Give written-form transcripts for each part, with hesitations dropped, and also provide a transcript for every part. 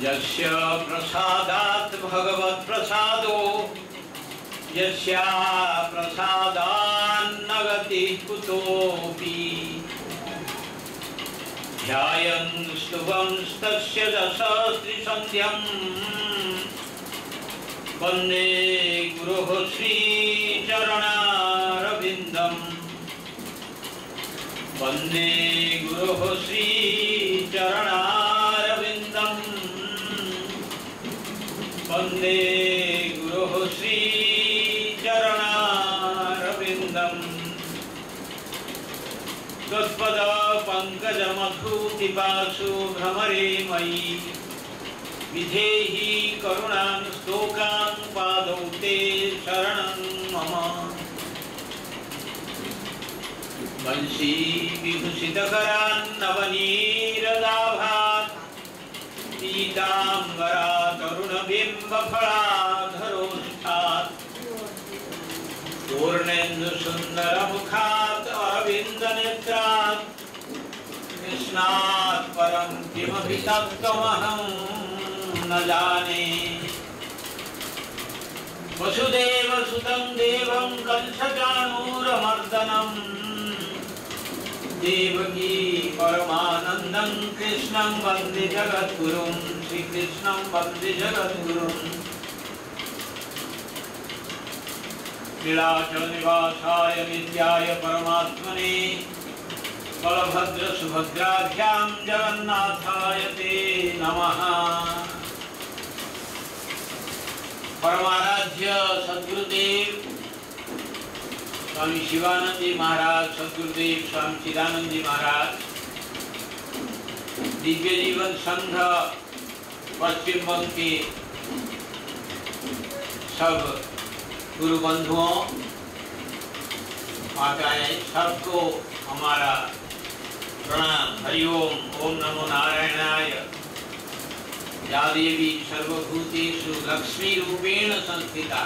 यस्य प्रसादात् भगवत् प्रसादो यस्या प्रसादान्न गतिः कुतोऽपि ध्यायन् स्तुवंस्तस्य दशस्त्रिसन्ध्यम् वन्दे गुरोः श्रीचरणारविन्दम् वन्दे गुरोः श्रीचरणारविन्दम् वन्दे गुरोः श्रीचरणारविन्दम् त्वत्पद पङ्कजमधुतिपाशु भ्रमरे मयि विधेहि करुणां स्तोकां पादौ ते शरणं मम वंशी विभूषितकरान्नवनीरदाभात् पीताम्बरा तरुणबिम्बफलाधरोष्ठात् पूर्णेन्दुसुन्दरमुखात् अरविन्दनेत्रात् कृष्णात् परं किमपि तत्त्वमहं न जाने वसुदेवसुतं देवं कंसचाणूरमर्दनं देवकी परमानन्दं कृष्णं वन्दे जगद्गुरुं श्रीकृष्णं वन्दे जगद्गुरुं नीलाचलनिवासाय नित्याय परमात्मने बलभद्र सुभद्राभ्यां जगन्नाथाय ते नमः। परमाराध्य सद्गुरुदेव स्वामी शिवानंद जी महाराज, सद्गुरुदेव स्वामी चिदानंद जी महाराज, दिव्य जीवन संघ पश्चिम बंग के सब गुरु बंधुओं, माताएं, सबको हमारा प्रणाम। हरिओम। ओम नमो नारायणाय। या देवी सर्वभूतेषु लक्ष्मी रूपेण संस्थिता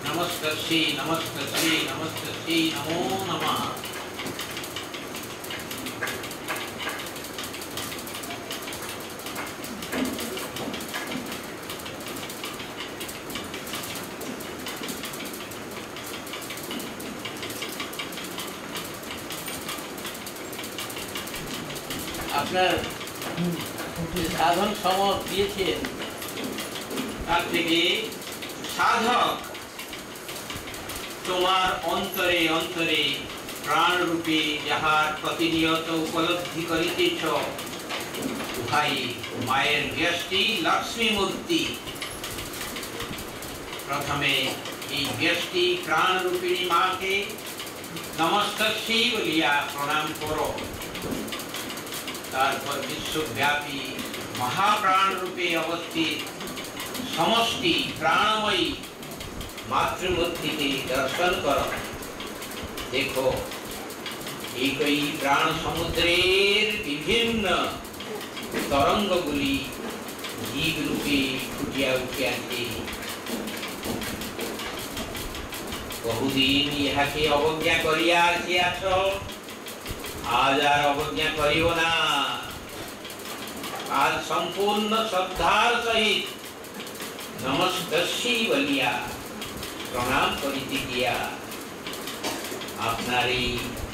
नमस्तस्यै नमस्तस्यै नमस्तस्यै नमो नमः। আপনার সাধন সমর দিয়েছেন তার থেকে সাধক তোমার অন্তরে অন্তরে প্রাণ রূপে যাহার প্রতিনিয়ত উপলব্ধি করিতেছ ভাই মায়ের ব্যষ্টি লক্ষ্মী মূর্তি। প্রথমে এই ব্যষ্টি প্রাণ রূপিণী মাকে নমস্তস্যৈ বলিয়া প্রণাম করো। তারপর বিশ্বব্যাপী महाप्राण रूपे अवस्थित समष्टि प्राणमयी मातृमूर्ति के दर्शन करो। देखो एक ही प्राण समुद्रेर विभिन्न तरंगगुली जीव रूपे फुटिया उठियाছে। बहुदिन इहाके अवज्ञा करिया आछियाছ, आज आर अवज्ञा करिओ ना। आज संपूर्ण श्रद्धार सहित नमस्तस्यै बलिया प्रणाम करिते गिया आपनार এই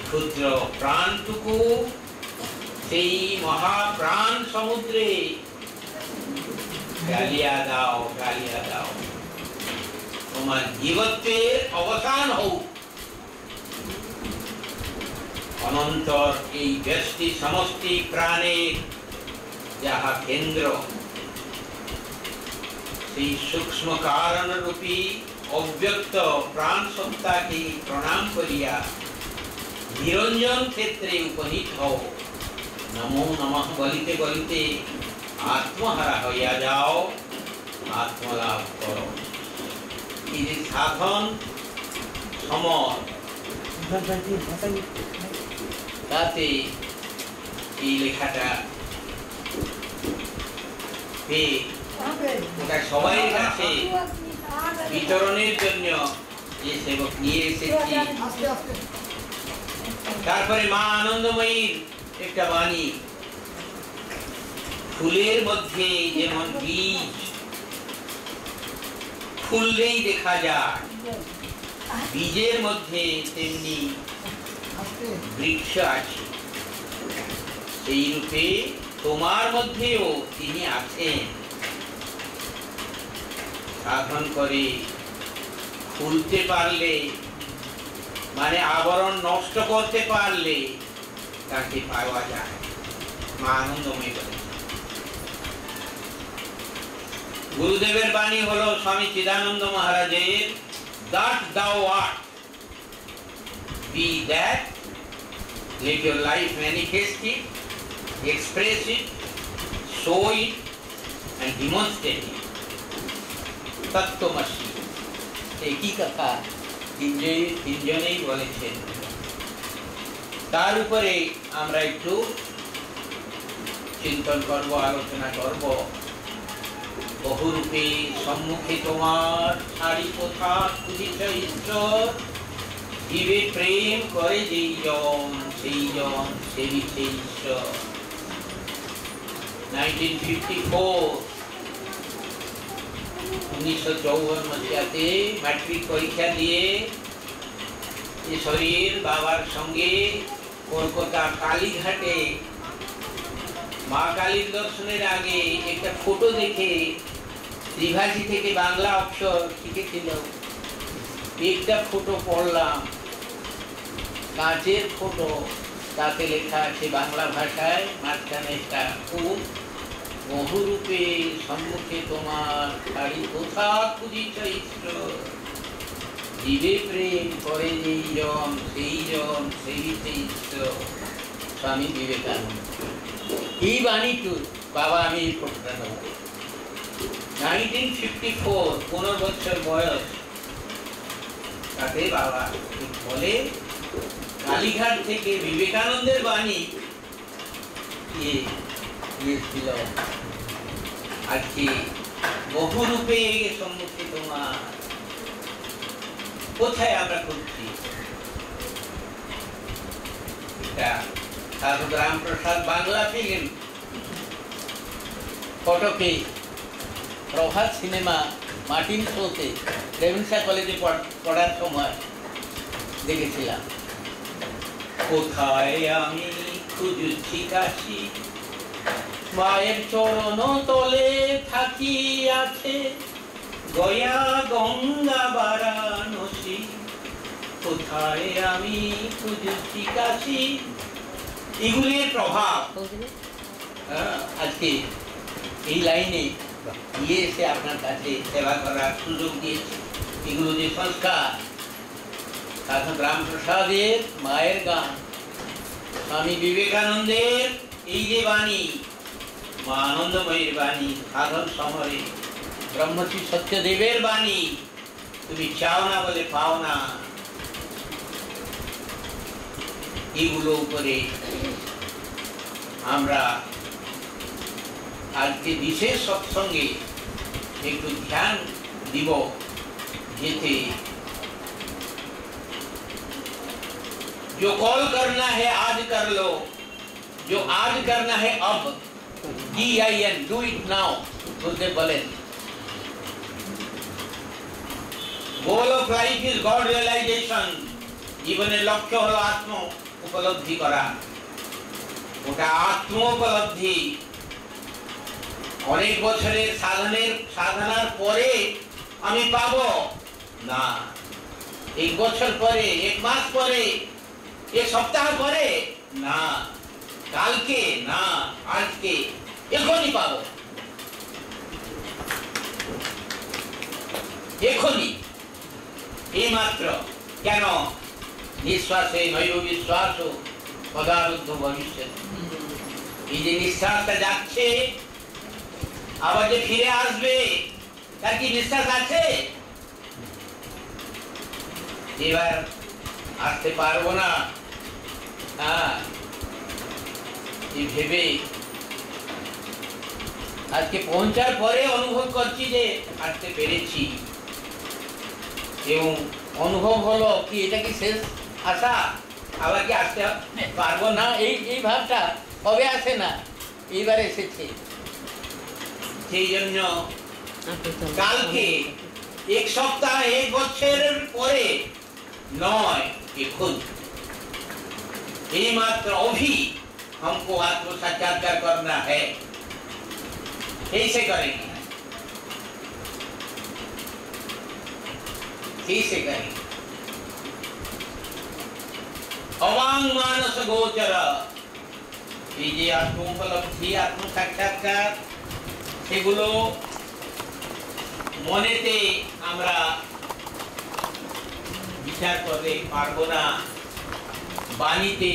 ক্ষুদ্র প্রাণটুকু সেই মহাপ্রাণ সমুদ্রে গালিয়া দাও, গালিয়া দাও। তোমার জীবত্বের অবসান হোক। অনন্তর এই ব্যষ্টি সমষ্টি প্রাণের যাহা কেন্দ্র, সেই सूक्ष्म कारण रूपी अव्यक्त प्राण सत्ता के प्रणाम करिया निरंजन क्षेत्रे उपनीत हो। नमो नमः बलिते बलिते आत्महारा हइया जाओ, आत्मलाभ करो। ये साधन समर ताते এই লেখাটা ওটা সবাই কাছে বিতরণের জন্য যে সেবক নিয়ে এসেছি। তারপরে মা আনন্দময়ীর একটা বাণী, ফুলের মধ্যে যেমন বীজ ফুললেই দেখা যায়, বীজের মধ্যে তেমনি বৃক্ষ আছে। সেই রূপে তোমার মধ্যেও তিনি আছেন। সাধন করে খুলতে পারলে, মানে আবরণ নষ্ট করতে পারলে তাকে পাওয়া যায়। মা আনন্দময়ী বলে। গুরুদেবের বাণী হলো স্বামী চিদানন্দ মহারাজের, that thou art, be that, let your life manifest it, express it, show it and demonstrate it. তত্ত্বমসি, একই কথা তিনজনেই বলেছেন। তার উপরে আমরা একটু চিন্তন করব, আলোচনা করব। বহুরূপে সম্মুখে তোমার, ছাড়ি কোথা খুঁজিছ ঈশ্বর, জীবে প্রেম করে যেই জন, সেই জন সেবিছে ঈশ্বর। 1954 মସିহাতে ম্যাট্রিক পরীক্ষা দিয়ে শরীর বাবার সঙ্গে কলকাতা কালীঘাটে মা কালীর দর্শনের আগে একটা ফটো দেখে ত্রিভাষী থেকে বাংলা অক্ষর শিখেছিল। একটা ফটো পড়লাম, কাঁচের ফটো, তাতে লেখা আছে বাংলা ভাষায়, মাঝখানে একটা খুব, বহুরূপে সম্মুখে তোমার, ছাড়ি কোথা খুঁজিছ ঈশ্বর, জীবে প্রেম করে যেই জন, সেই জন সেবিছে ঈশ্বর। স্বামী বিবেকানন্দ। এই বাণীটু বাবা, আমি এই ফটোটা নেব। 1954, 15 বছর বয়স। তাতে বাবা বলে কালীঘাট থেকে বিবেকানন্দের বাণী ছিল। আজকে বহুরূপে সম্মুখে তোমার, কোথায় আমরা করছি? সাধু রামপ্রসাদ বাংলা ফিল্ম, ফটোকে প্রভাত সিনেমা মার্টিন শোতে রেভেনশা কলেজে পড়ার সময় দেখেছিলাম। কোথায় আমি খুঁজছি কাশি, মায়ের চরণ তলে থাকি আছে, গয়া গঙ্গা বারাণসী, কোথায় আমি খুঁজছি কাশি। এগুলির প্রভাব আজকে এই লাইনে গিয়ে এসে আপনার কাছে সেবা করার সুযোগ দিয়েছে। এগুলো যে সংস্কার, সাধু রামপ্রসাদের মায়ের গান, স্বামী বিবেকানন্দের এই যে বাণী, মা আনন্দময়ীর বাণী, সাধন সমরে ব্রহ্মশ্রী সত্যদেবের বাণী, তুমি চাও না বলে পাও না। এগুলো উপরে আমরা আজকে বিশেষ সৎসঙ্গে একটু ধ্যান দিব, যেতে जो कॉल करना है आज कर लो, जो आज करना है अब, DIN, do it now, Gurudev बोले। Goal of life is God realisation. জীবনের লক্ষ্য হলো আত্ম উপলব্ধি করা। ওটা আত্ম উপলব্ধি। অনেক বছরের সাধনার পরে আমি পাবো না, এক বছর পরে, এক মাস পরে, এক সপ্তাহ পরে না, কালকে না, আজকে, এখনই পাবো, এখনই, এই মাত্র। কেন? নিঃশ্বাসে নৈব বিশ্বাস পদারুদ্ধ ভবিষ্যৎ। এই যে নিঃশ্বাসটা যাচ্ছে, আবার যে ফিরে আসবে, তার কি বিশ্বাস আছে? এবার আসতে পারবো না, এই ভেবে আজকে পৌঁছার পরে অনুভব করছি যে আসতে পেরেছি, এবং অনুভব হলো কি এটা কি শেষ আশা, আবার কি আসতে পারবো না, এই ভাবটা কবে আসে না, এইবার এসেছে। সেই জন্য কালকে एक सप्ताह एक बच्चेर परे नय এখন ये मात्र अभी हमको आत्म साक्षात्कार करना है कैसे करेंगे कैसे करेंगे अवांग मानस गोचर ये जे आत्म उपलब्धि आत्म साक्षात्कार সেগুলো মনেতে আমরা বিচার করতে পারবো না বাণীতে